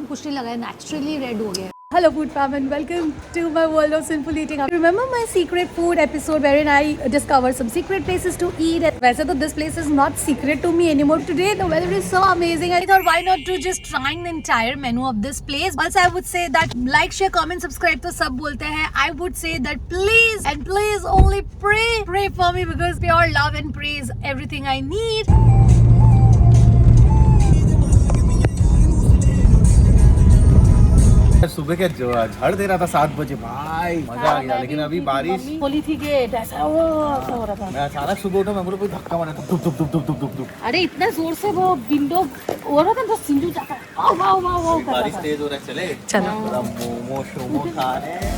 नाम कुछ नहीं लगा है, नेचुरली रेड हो गया है। Hello food fam and welcome to my world of sinful eating. Remember my secret food episode wherein I discovered some secret places to eat. वैसे तो this place is not secret to me anymore. Today the weather is so amazing. I thought why not to just trying the entire menu of this place. Also I would say that like, share, comment, subscribe तो सब बोलते हैं. I would say that please and please only pray for me because pure love and praise everything I need. सुबह के झाड़ दे रहा था 7 बजे भाई, मजा आ गया। लेकिन अभी बारिश बोली थी कि ऐसा हो रहा था। मैं अचानक सुबह उठा, मैं बोला कोई धक्का मारा, धुक धुक धुक धुक धुक धुक धुक। अरे इतना जोर से वो विंडो हो रहा था तो सिंधु जाता वाह वाह वाह वाह कर रहा बारिश था। तेज हो रहा है, चले चलो थोड़ा मोमो शोमो खा रहे हैं।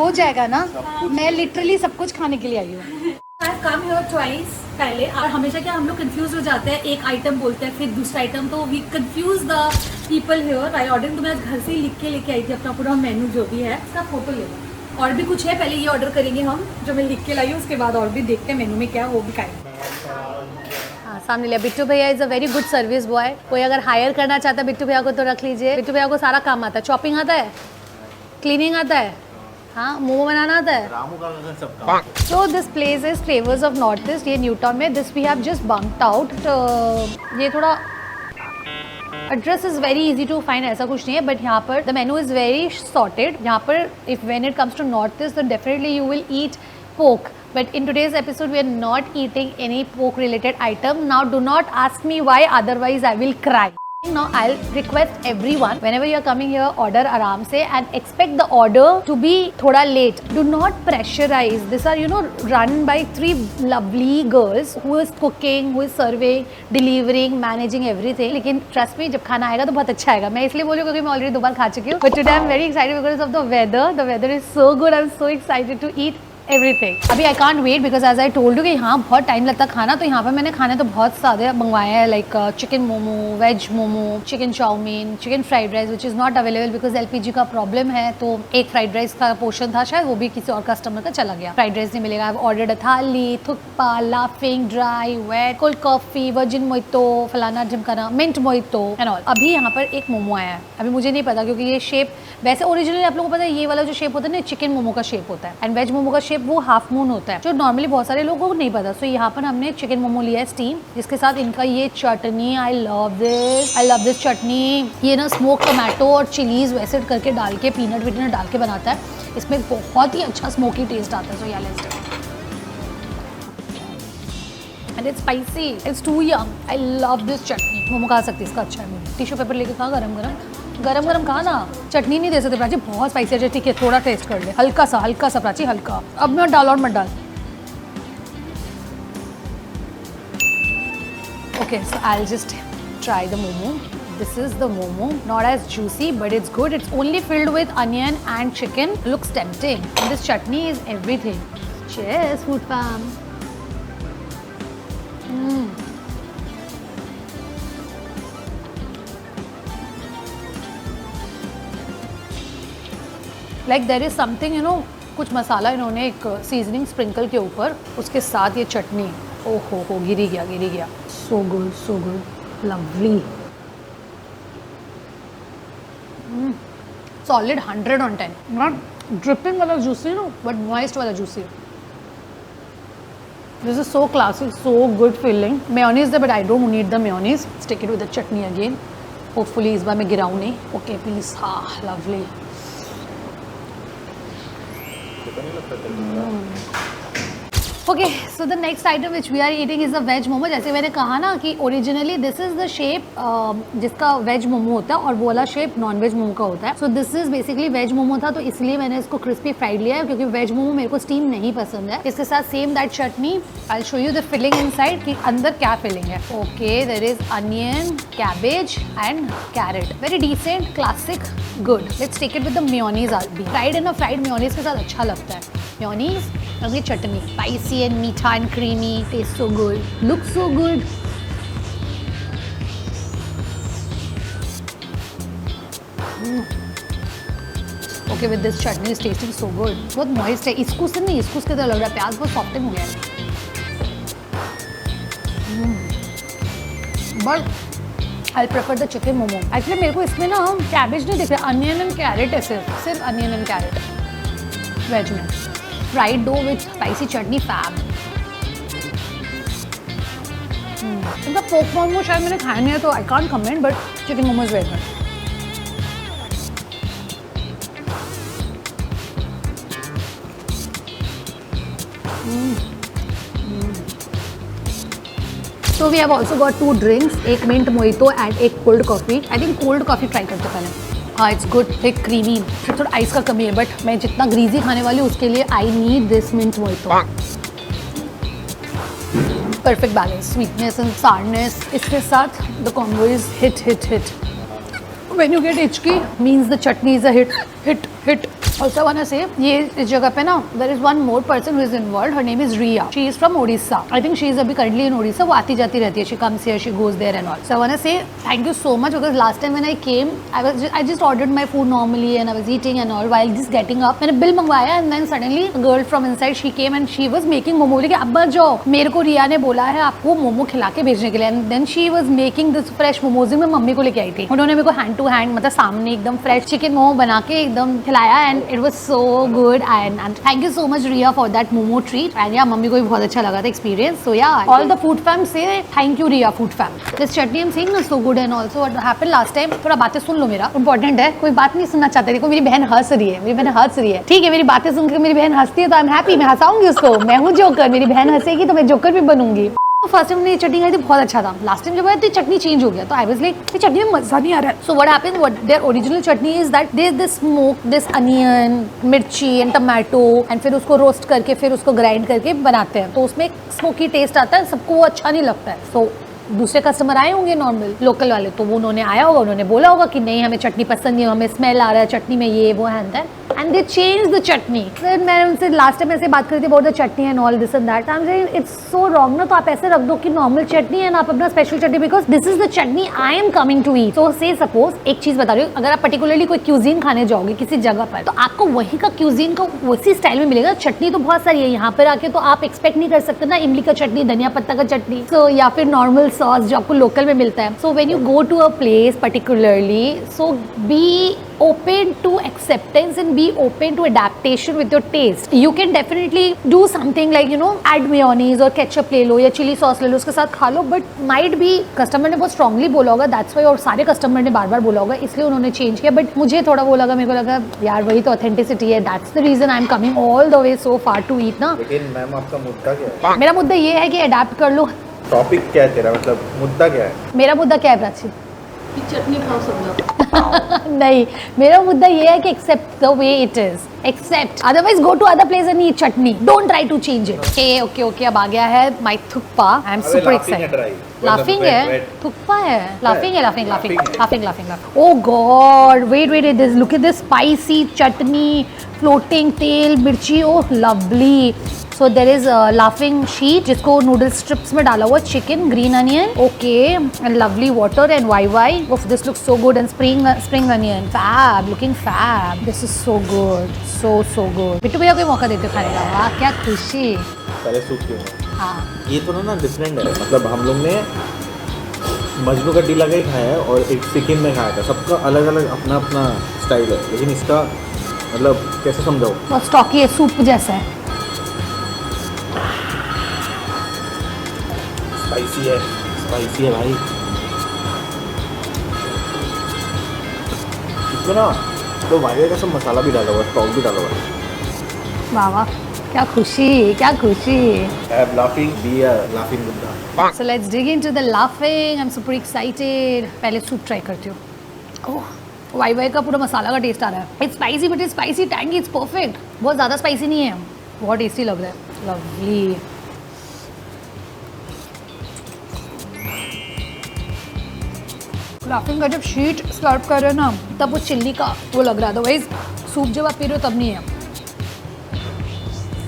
हो जाएगा ना, मैं लिटरली सब कुछ खाने के लिए आई हूँ। कम हियर ट्वाइस पहले, और हमेशा क्या हम लोग कंफ्यूज हो जाते हैं, एक आइटम बोलते हैं फिर दूसरा आइटम, तो we confuse the people here. I order, तो मैं आज घर से ही लिख के लेके आई थी अपना पूरा मेनू जो भी है, इसका फोटो ले लो। और भी कुछ है, पहले ये ऑर्डर करेंगे हम जो मैं लिख के लाई हूँ, उसके बाद और भी देखते हैं मेनू में क्या वो भी खाएंगे। हाँ सामने लिया। बिट्टू भैया is a very good service boy. कोई अगर हायर करना चाहता है बिट्टू भैया को तो रख लीजिए। बिट्टू भैया को सारा काम आता है, चॉपिंग आता है, क्लीनिंग आता है, हाँ मोमो बनाना आता है। रामू का सब काम। So this place is Flavors of North East, ये न्यूटन में। This we have just bunked out. ये थोड़ा address is very easy to find, ऐसा कुछ नहीं है, बट यहाँ पर the menu is very sorted. यहाँ पर if when it comes to North East, then definitely you will eat pork. But in today's episode, we are not eating any pork related item. Now do not ask me why, otherwise I will cry. Now I'll request everyone, whenever you are coming here, order आराम से and expect the order to be थोड़ा late. Do not pressurize. These are, you know, run by 3 lovely girls who is cooking, who is serving, delivering, managing everything. लेकिन trust me, जब खाना आएगा तो बहुत अच्छा आएगा। मैं इसलिए बोल रही हूँ क्योंकि मैं already 2 बार खा चुकी हूँ। But today I'm very excited because of the weather. The weather is so good. I'm so excited to eat everything. अभी I can't wait because as I told you कि यहाँ बहुत टाइम लगता है खाना, तो यहाँ पर मैंने खाने तो बहुत सारे मंगवाए हैं, like chicken momo, veg momo, chicken chowmein, chicken fried rice which is not available because LPG का प्रॉब्लम है, तो एक फ्राइड राइस का पोर्शन था शायद, वो भी किसी और कस्टमर का चला गया, फ्राइड राइस नहीं मिलेगा। I ordered thali, thukpa, laphing, dry, wet, cold coffee, virgin mojito, फलाना ढिमकाना, मिंट मोइतो एंड ऑल। अभी यहाँ पर एक मोमो आया है, अभी मुझे नहीं पता क्योंकि ये शेप वैसे ओरिजिनली आप लोगों को पता है ये वाला जो शेप होता है ना, चिकन मोमो का शेप होता है, एंड वेज मोमो का शेप वो हाफ मून होता है, जो नॉर्मली बहुत सारे लोगों को नहीं पता। सो यहाँ पर हमने चिकन मोमो लिया है स्टीम, जिसके साथ इनका ये चटनी, आई लव दिस चटनी। ये ना स्मोक टोमेटो और चिलीज वैसे करके डाल के, पीनट वीनट डाल के बनाता है, इसमें बहुत ही अच्छा स्मोकी टेस्ट आता है। So yeah let's do and it's spicy, it's too yum. I love this chutney. Momo खा सकती है, इसका अच्छा है। टिश्यू पेपर लेके खा, गरम गरम खा ना। चटनी नहीं दे सकते प्राची, बहुत स्पाइसी है। ठीक है थोड़ा टेस्ट कर ले, हल्का सा प्राची, हल्का। अब मत डाल और मत डाल। Okay so I will just try the momo. This is the momo, not as juicy but it's good. It's only filled with onion and chicken. Looks tempting. And this chutney is everything. Cheers, food fam. Like there is something, you know, कुछ मसाला इन्होंने एक seasoning sprinkle के ऊपर, उसके साथ ये चटनी, ओहो हो, गिरी गया। So good, lovely. Solid 100 on 10. Not dripping वाला juicy, no, but moist वाला juicy. This is so classic, so good feeling. Mayonnaise there, but I don't need the mayonnaise. Stick it with the chutney again. Hopefully इस बार मैं गिराऊँ नहीं. Okay, please. हाँ, lovely. Okay so the next item which we are eating is the veg momo. जैसे मैंने कहा ना कि originally this is the shape जिसका वेज मोमो होता है और वो वाला शेप नॉन वेज मोमो का होता है। So this is basically veg momo था, तो इसलिए मैंने इसको क्रिस्पी फ्राइड लिया है क्योंकि वेज मोमो मेरे को स्टीम नहीं पसंद है। इसके साथ same that chutney, I show you the filling inside कि अंदर क्या फिलिंग है। Okay there is onion, cabbage and carrot, very decent, classic, good. Let's take it with the mayonnaise. Fried है ना, फ्राइड मेयोनीज के साथ अच्छा लगता है। मेयोनीज और ये चटनी, स्पाइसी एंड मीठा and creamy, taste so good, look so good. Okay with this chutney is tasting so good. बहुत मॉइस्ट है, इसको से नहीं, इसको के तरह लग रहा है, प्याज बहुत सॉफ्टन हो गया है। But I prefer the chicken momo. Actually मेरे को इसमें ना कैबेज नहीं दिख रहा, अनियन एंड कैरेट है, सिर्फ अनियन एंड कैरेट वेज में। Fried dough with spicy chutney fab. इनका पोक मोमो शायद मैंने खाया नहीं है तो I can't comment, but chicken momo is very good. So we have also got 2 drinks, एक mint mojito and एक cold coffee. I think cold coffee try करते पहले। हाँ, it's good, thick, creamy. फिर थोड़ा आइस का कमी है, बट मैं जितना ग्रीजी खाने वाली हूँ उसके लिए I need this mint mojito. Perfect balance, sweetness and sourness. इसके साथ the combo is hit. When you get itchy, means the chutney is a hit. Also wanna say, ये इस जगह पे ना there is one more person who is involved. Her name is Riya. She is from Odisha. I think she is अभी currently in Odisha. वो आती जाती रहती है. She comes here, she goes there and all. So I wanna say thank you so much because last time when I came, I just ordered my food normally and I was eating and all while just getting up. मैंने bill मंगवाया and then suddenly a girl from inside she came and she was making momo. बोली कि अब जाओ, मेरे को रिया ने बोला है आपको मोमो खिला के भेजने के लिए। And then she was making this fresh momos. मैं मम्मी को लेके आई थी। उन्होंने मेरे को hand to hand मतलब सामने एकदम fresh chicken मोमो बना के एकदम खिलाया and it was so good and thank you so much Riya for that momo treat and yeah mummy को भी बहुत अच्छा लगा था experience, so yeah all the food fam say thank you Riya food fam. This chutney I'm saying is so good and also what happened last time, थोड़ा बातें सुन लो, मेरा important है, कोई बात नहीं सुनना चाहते। देखो मेरी बहन हंस रही है, मेरी बहन हंस रही है, ठीक है, मेरी बातें सुनकर मेरी बहन हंसती है तो आई एम हैप्पी, मैं हंसाऊंगी उसको, मैं हूँ जोकर, मेरी बहन हंसेगी तो मैं जोकर भी बनूंगी। फर्स्ट टाइम मैंने ये चटनी खाई थी बहुत अच्छा था, लास्ट टाइम जब आया तो चटनी चेंज हो गया तो आई वाज लाइक ये चटनी में मजा नहीं आ रहा है। So what happens, what their original chutney is that there this smoke this onion मिर्ची एंड टमाटो एंड फिर उसको रोस्ट करके फिर उसको ग्राइंड करके बनाते हैं तो उसमें स्मोकी टेस्ट आता है, सबको वो अच्छा नहीं लगता है। सो दूसरे कस्टमर आए होंगे नॉर्मल लोकल वाले तो वो उन्होंने आया होगा, उन्होंने बोला होगा कि नहीं हमें चटनी पसंद नहीं है, हमें स्मेल आ रहा है चटनी में ये वो है एंड दे चेंज द चटनी। फिर मैंने उनसे लास्ट टाइम ऐसे बात करी थी about the chutney and all this and that, I am saying it's so wrong ना, तो आप ऐसे रख दो कि नॉर्मल चटनी है ना आप अपना special chutney, because this is the chutney I am coming to eat. So say suppose एक चीज बता रही हूँ, अगर आप पर्टिकुलरली कोई क्यूजीन खाने जाओगे किसी जगह पर तो आपको वही का क्यूजीन का उसी स्टाइल में मिलेगा। चटनी तो बहुत सारी है, यहाँ पर आके तो आप एक्सपेक्ट नहीं कर सकते ना इमली का चटनी, धनिया पत्ता का चटनी, सो या फिर नॉर्मल सॉस जो आपको लोकल में मिलता है। So when you go to a place particularly, so be open to acceptance and be open to adaptation with your taste. You can definitely do something like add mayonnaise और ketchup ले लो या chili sauce ले लो उसके साथ खा लो, but might be customer ने बहुत strongly बोला होगा, that's why, और सारे customer ने बार बार बोला होगा इसलिए उन्होंने change किया, but मुझे थोड़ा वो लगा, मेरे को लगा यार वही तो authenticity है, that's the reason I'm coming all the way so far to eat ना। लेकिन मैम आपका मुद्दा क्या है? मेरा मुद्दा ये है कि अडेप्ट कर लो। टॉपिक क्या है तेरा, मतलब मुद्दा क्या है? मेरा मुद्दा क्या है प्राची? चटनी खाओ सब लोग। नहीं, मेरा मुद्दा ये है कि accept the way it is, accept, otherwise go to other place and eat chutney, don't try to change it. Okay अब आ गया है my thukpa, I am super excited. Laphing है, थुक्पा है, laphing. Oh god, wait this, look at this spicy chutney, floating तेल मिर्ची, oh lovely. So there is laphing sheet जिसको noodle strips में डाला हुआ chicken, green onion, okay, and lovely water and why of this looks so good and spring onion, fab, looking fab, this is so good, so good. Bittu भैया कोई मौका देते हो खाने का, वाह क्या खुशी। पहले सूप क्यों? हाँ ये तो ना डिफरेंट है, मतलब हम लोग ने मजनू का टीला का ही खाया है और एक सिक्किम में खाया था, सबका अलग अलग अपना अपना स्टाइल है, लेकिन इसका मतलब कैसे समझाओ, बहुत स्टॉकी है, सूप जैसा है, स्पाइसी है भाई। इसमें ना तो वाइट का सब मसाला भी डाला हुआ है, स्टॉक भी डाला हुआ है। वाह क्या खुशी, क्या खुशी। I'm laughing, be a laughing Buddha. So let's dig into the laughing. I'm super excited. पहले सूप ट्राई करती हूँ। ओह वाई का पूरा मसाला का टेस्ट आ रहा है। It's spicy but it's spicy, tangy, it's perfect. बहुत ज़्यादा स्पाइसी नहीं है, बहुत टेस्टी लग रहा है, लवली। लाफिंग का जब शीट स्लर्प कर रहे हो ना तब वो चिल्ली का वो लग रहा था, वही सूप जब आप पी रहे हो तब नहीं है।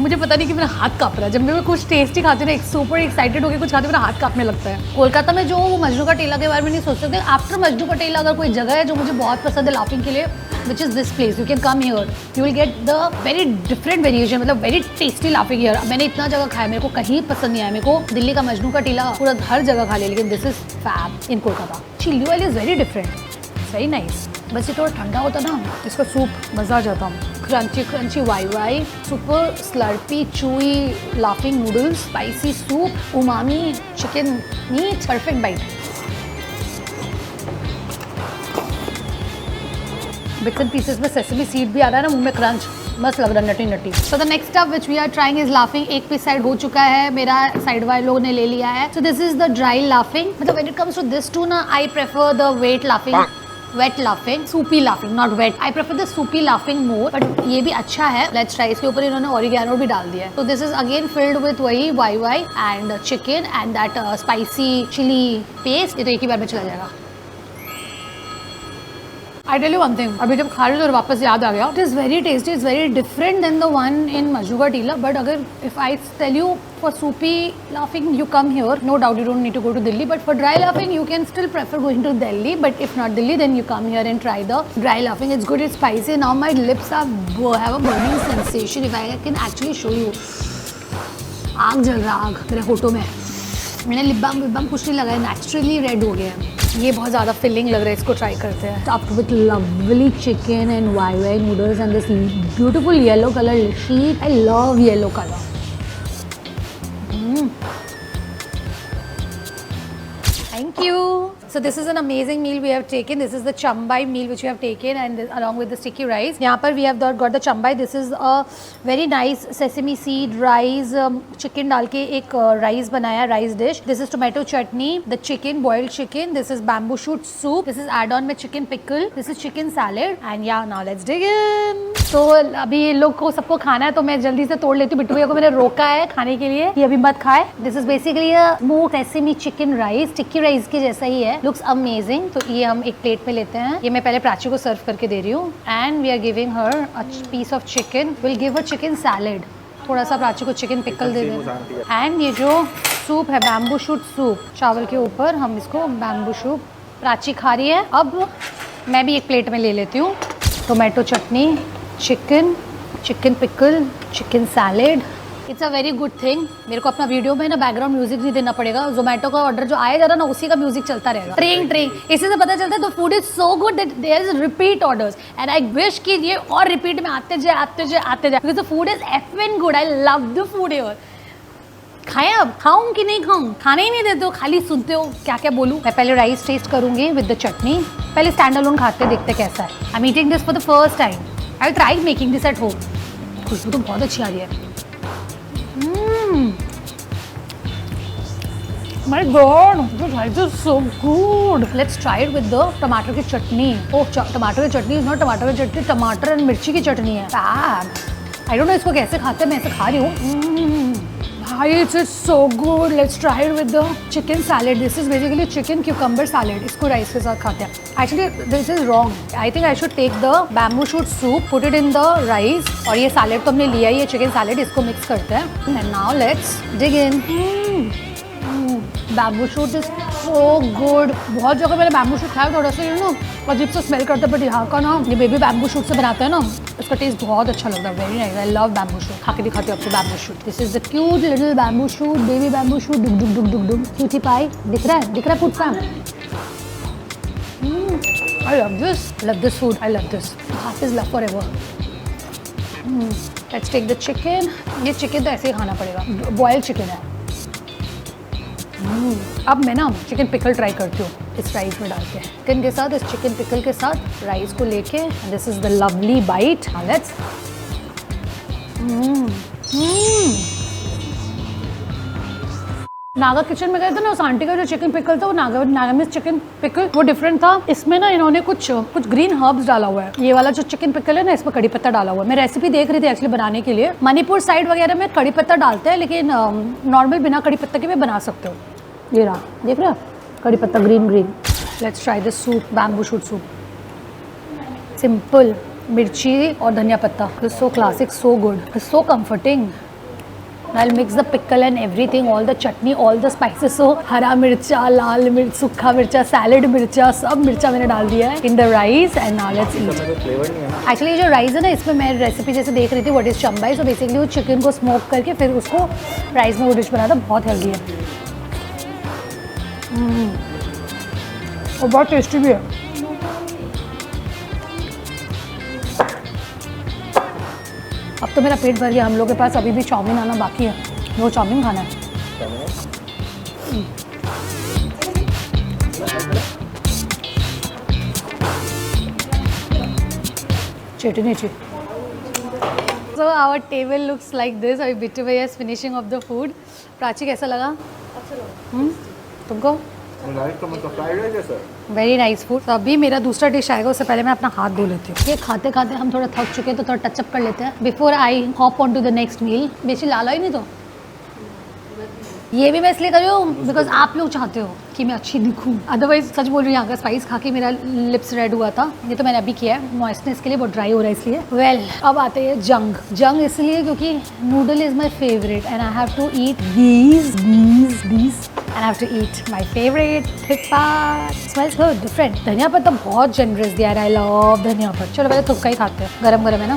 मुझे पता नहीं कि मेरा हाथ काँप रहा है, जब मैं कुछ टेस्टी खाती हूँ ना, सुपर एक्साइटेड होकर कुछ खाती हूँ, मेरा हाथ काँपने लगता है। कोलकाता में जो वो मजनू का टीला के बारे में नहीं सोच सकते, आफ्टर मजनू का टीला अगर कोई जगह है जो मुझे बहुत पसंद है लाफिंग के लिए, which is this place. You can come here. You will get the very different variation, मतलब very tasty laughing here. मैंने इतना जगह खाया, मेरे को कहीं पसंद नहीं आया. मेरे को दिल्ली का मजनू का टीला पूरा हर जगह खा लिया, लेकिन this is fab in Kolkata. Chilli वाली is very different. It's very nice. बस ये थोड़ा ठंडा होता ना, इसका सूप मज़ा आ जाता. Crunchy crunchy why super slurpy chewy laphing noodles, spicy soup, umami chicken meat, perfect bite. Bits and pieces में सेसमी सीड भी आ रहा है ना, मुंह में क्रंच मस्त लग रहा है, nutty nutty. So the next stuff which we are trying is laphing. एक पीस साइड हो चुका है, मेरा साइड वाले लोगों ने ले लिया है. So this is the dry laphing. मतलब when it comes to this too ना, I prefer the wet laughing, soupy laughing, not wet. I prefer the soupy laughing more, but ये भी अच्छा है. Let's try. इसके ऊपर इन्होंने oregano भी डाल दिया है. So this is again filled with वही YY and chicken and that spicy chili paste. ये तो एक ही बार में चला जाएगा. I tell you one thing, अभी जब खा रही हूँ तो वापस याद आ गया. It is very tasty. It's very different than the one in Majnu ka Tila. But अगर if I tell you for soupy laughing, you come here. No doubt you don't need to go to Delhi. But for dry laughing, you can still prefer going to Delhi. But if not Delhi, then you come here and try the dry laughing. It's good. It's spicy. Now my lips have a burning sensation. If I can actually show you, आग जल रहा, आग मेरे होठों में. मैंने lip balm कुछ नहीं लगाया, नेचुरली रेड हो गया है. ये बहुत ज़्यादा फिलिंग लग रहा है, इसको ट्राई करते हैं. Topped with lovely chicken and YY noodles and this beautiful yellow colour sheet. I love yellow colour. Thank you. So this is an amazing meal we have taken. This is the chambai meal which we have taken, and along with the sticky rice. यहाँ पर we have got the chambai. This is a very nice sesame seed rice chicken डाल के एक rice बनाया, rice dish. This is tomato chutney, the chicken, boiled chicken. This is bamboo shoot soup. This is add-on में chicken pickle. This is chicken salad. And yeah, now let's dig in. तो अभी ये लोग को सबको खाना है, तो मैं जल्दी से तोड़ लेती हूँ. बिट्टू भैया को मैंने रोका है खाने के लिए, ये अभी मत खाए. This is basically smoked sesame chicken rice, tikki rice के जैसा ही है. Looks amazing. तो ये हम एक प्लेट में लेते हैं. ये मैं पहले प्राची को सर्व करके दे रही हूँ. And we are giving her a piece of chicken. Will give her chicken salad. थोड़ा सा प्राची को चिकन पिकल दे दें. एंड ये जो सूप है, बैम्बू शूट सूप, चावल के ऊपर हम इसको बैम्बू शूट, प्राची खा रही है. अब मैं भी एक प्लेट में ले लेती हूँ. Tomato chutney, chicken pickle, chicken salad. It's a very good thing. मेरे को अपना वीडियो में ना बैकग्राउंड म्यूजिक नहीं देना पड़ेगा. जोमेटो का ऑर्डर जो आया जा रहा ना, उसी का म्यूजिक चलता रहेगा. ट्रेंग इसी से पता चलता है. तो food is so good that there is repeat orders and I wish कि ये और रिपीट में आते जाए because the food is effing good. I love the food here. खाएं अब, खाऊं कि नहीं खाऊं, खाने ही नहीं देते हो, खाली सुनते हो क्या क्या बोलूं. मैं पहले राइस टेस्ट करूंगी विद द चटनी. पहले स्टैंड अलोन खाते देखते कैसा है. I am eating this for the first time. I will try making this at home. खुशबू तो बहुत अच्छी आ रही है. My God, this rice is so good. Let's try it with the टमाटर की चटनी. Oh, टमाटर की चटनी is not टमाटर की चटनी, टमाटर और मिर्ची की चटनी है. Fab. I don't know इसको कैसे खाते हैं, मैं ऐसे खा रही हूँ. भाई it's so good. Let's try it with the chicken salad. This is basically chicken cucumber salad. इसको राइस के साथ खाते हैं. Actually, this is wrong. I think I should take the bamboo shoot soup, put it in the rice. और ये salad तो हमने लिया ही है, chicken salad, इसको mix करते हैं. And now let's dig in. Bamboo shoot is so good. बहुत जगह मैंने बैम्बू शूट खाया, थोड़ा सा ना अजीब सा स्मेल करता है, बट यहाँ का ना ये बेबी बैम्बू शूट से बनाते हैं ना, इसका टेस्ट बहुत अच्छा लगता है. Very nice. I love bamboo shoot. खा के दिखाती हूँ आपको bamboo shoot. This is the cute little bamboo shoot, baby bamboo shoot. डुग डुग डुग डुग डुग. क्यूटी पाई दिख रहा है food fam. I love this food. I love this. Half is love forever. Let's take the chicken. ये chicken तो ऐसे ही खाना पड़ेगा, बॉइल्ड चिकन है. अब मैं ना चिकन पिकल ट्राई करती हूँ इस राइस में डाल के. चिकन के साथ, इस चिकन पिकल के साथ राइस को लेके. This is the lovely bite. Let's. Naga kitchen में गए थे ना, उस आंटी का जो चिकन पिकल था, वो नागामिस चिकन पिकल, वो डिफरेंट था. इसमें ना इन्होंने कुछ ग्रीन हर्ब्स डाला हुआ है. ये वाला जो चिकन पिकल है ना, इसमें कड़ी पत्ता डाला हुआ है. मैं रेसिपी देख रही थी एक्चुअली बनाने के लिए. मणिपुर साइड वगैरह में कड़ी पत्ता डालते हैं, लेकिन नॉर्मल बिना कड़ी पत्ता के भी बना सकते हो. ये रहा, देख रहे हो कड़ी पत्ता green. Let's try this soup, bamboo shoot soup. Simple मिर्ची और धनिया पत्ता. सो classic, so good, so comforting. I'll mix the pickle and everything, all the chutney, all the spices. So हरा मिर्चा, लाल मिर्च, सूखा मिर्चा, सैलेड मिर्चा, सब मिर्चा मैंने डाल दिया है in the rice and now let's eat. Flavour नहीं है ना? एक्चुअली जो राइस है ना, इसमें मैं रेसिपी जैसे देख रही थी व्हाट इज चम्बाई. सो बेसिकली वो चिकन को स्मोक करके फिर उसको राइस में वो डिश बनाता, बहुत हेल्दी है और बहुत टेस्टी भी है. अब तो मेरा पेट भर गया. हम लोग के पास अभी भी चाउमीन आना बाकी है, वो चाउमीन खाना है. चटनी ची. So our table looks like this. अभी बिट्टू भैया is finishing off the food. Prachi कैसा लगा? अच्छा लगा. तुमको? राइस तो मतलब फ्राइड राइस है सर. Very nice food. तो अभी मेरा दूसरा डिश आएगा, उससे पहले मैं अपना हाथ धो लेती हूँ. ये खाते खाते हम थोड़ा थक चुके हैं तो थोड़ा टचअप कर लेते हैं before I hop on to the next meal. बेची लाला ही नहीं तो ये भी मैं इसलिए कर रही हूँ बिकॉज आप लोग चाहते हो कि मैं अच्छी दिखूँ. अदरवाइज सच बोल रही हूँ, यहाँ का स्पाइस खा के मेरा लिप्स रेड हुआ था. ये तो मैंने अभी किया है मॉइस्टनेस के लिए, बहुत ड्राई हो रहा है इसलिए. वेल अब आते हैं जंग. जंग इसलिए क्योंकि noodle is my favourite and I have to eat these and I have to eat my favorite thukpa. Smells good, different. धनिया पत्ता बहुत जनरस दिया है. I love धनिया पत्ता. चलो पहले थुक्का ही खाते हैं, गरम गरम है ना.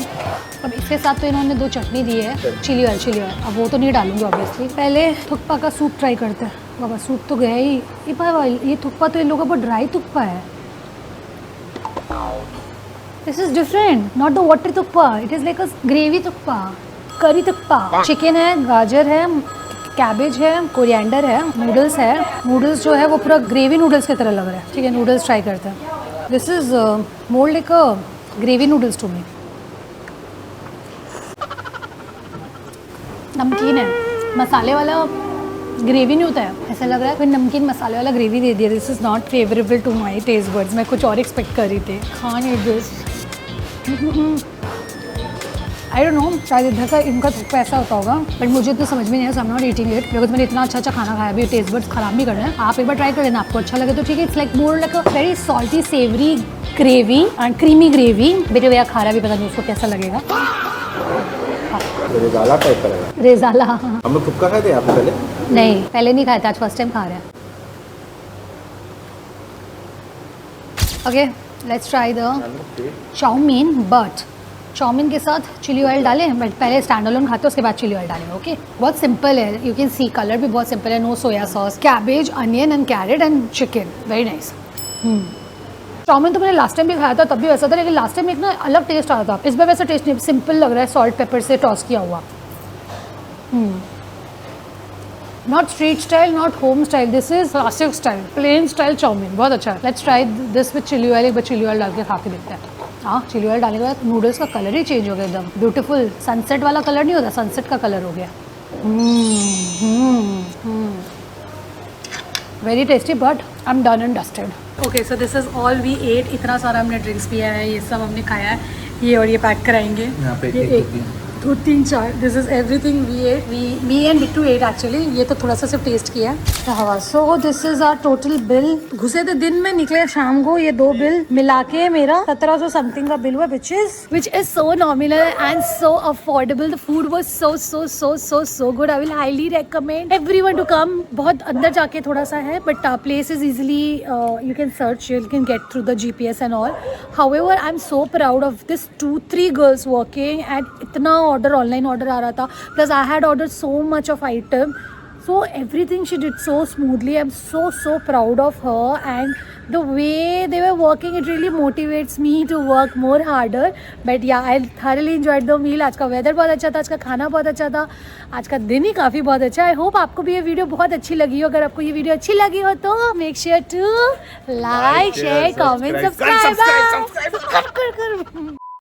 अब इसके साथ तो इन्होंने 2 चटनी दी है, चिली ऑयल. अब वो तो नहीं डालूंगी ऑब्वियसली. पहले थुक्पा का सूप ट्राई करते हैं. बाबा सूप तो गया ही. ये थुक्पा तो इन लोगों का बहुत ड्राई थुक्पा है. This is different, not the water thukpa. It is like a gravy thukpa, करी थुक्पा. चिकन है, गाजर है, कैबेज है, कोरिएंडर है, नूडल्स है. नूडल्स जो है वो पूरा ग्रेवी नूडल्स की तरह लग रहा है. ठीक है, नूडल्स ट्राई करते हैं. This is more like a gravy noodles to me. नमकीन है, मसाले वाला ग्रेवी नहीं होता है. ऐसा लग रहा है कोई नमकीन मसाले वाला ग्रेवी दे दिया. This is not favourable to my taste buds. मैं कुछ और एक्सपेक्ट कर रही थी. खान it this. I don't know, शायद इधर का इनका थुक्पा ऐसा होता होगा, बट मुझे तो समझ में नहीं आया. So I am not eating it because मैंने इतना अच्छा खाना खाया. अभी टेस्ट बड्स खराब नहीं कर रहे हैं. आप एक बार ट्राई कर लेना, आपको अच्छा लगे तो ठीक है. It's like more like a very salty savoury gravy and creamy gravy. बेटे भैया खा रहा भी, पता नहीं उसको कैसा लगेगा. रेजाला टाइप का लगा. रेजाला. हम लोग थुक्का खाए थे आप पहले? नहीं, पहले नहीं खाया था, आज फर्स्ट टाइम खा रहे हैं. Okay, let's try the chowmein. But chowmein के साथ चिली ऑयल डालें, बट पहले स्टैंड अलोन खाते हैं, उसके बाद चिली ऑयल डालेंगे. ओके, बहुत सिंपल है. यू कैन सी कलर भी बहुत सिंपल है. No soya sauce, cabbage, onion and carrot and chicken. Very nice. Chowmein तो मैंने लास्ट टाइम भी खाया था, तब भी वैसा था, लेकिन लास्ट टाइम एक ना अलग टेस्ट आ रहा था. इस बार वैसा टेस्ट नहीं, सिंपल लग रहा है, सॉल्ट पेपर से टॉस किया हुआ. Not street style, not home style. This is classic style, plain style chowmein. बहुत अच्छा है. Let's try this with chilli oil. एक बार चिली ऑयल डाल के खा के देखते हैं. हाँ, चिली ऑयल डालने के बाद नूडल्स का कलर ही चेंज हो गया एकदम. ब्यूटीफुल सनसेट वाला कलर नहीं होता, सनसेट का कलर हो गया. Very tasty, but I am done and dusted. Okay, so this is all we ate. इतना सारा हमने ड्रिंक्स पिया है, ये सब हमने खाया है. ये और ये पैक कराएंगे. यहाँ पे ये 2, 3, 4. This is everything we ate. Me and Bittu ate actually. ये तो थोड़ा सा सिर्फ टेस्ट किया है. हाँ, so this is our total bill. घुसे थे दिन में, निकले शाम को. ये 2 बिल मिला के मेरा 1700 समथिंग का बिल हुआ, which is so nominal and so affordable. The food was so good. I will highly recommend everyone to come. बहुत अंदर जाके थोड़ा सा है, but place is easily you can search, you can get through the GPS and all. However I am so proud of this 2-3 girls working. And इतना order, online order आ रहा था, plus I had order so much of item. So everything she did so smoothly. I'm so proud of her, and the way they were working, it really motivates me to work more harder. But yeah, I thoroughly enjoyed the meal. आज का weather बहुत अच्छा था, आज का खाना बहुत अच्छा था, आज का दिन ही काफ़ी बहुत अच्छा. आई होप आपको भी ये वीडियो बहुत अच्छी लगी हो. अगर आपको ये वीडियो अच्छी लगी हो तो make sure to like, share, comment, subscribe.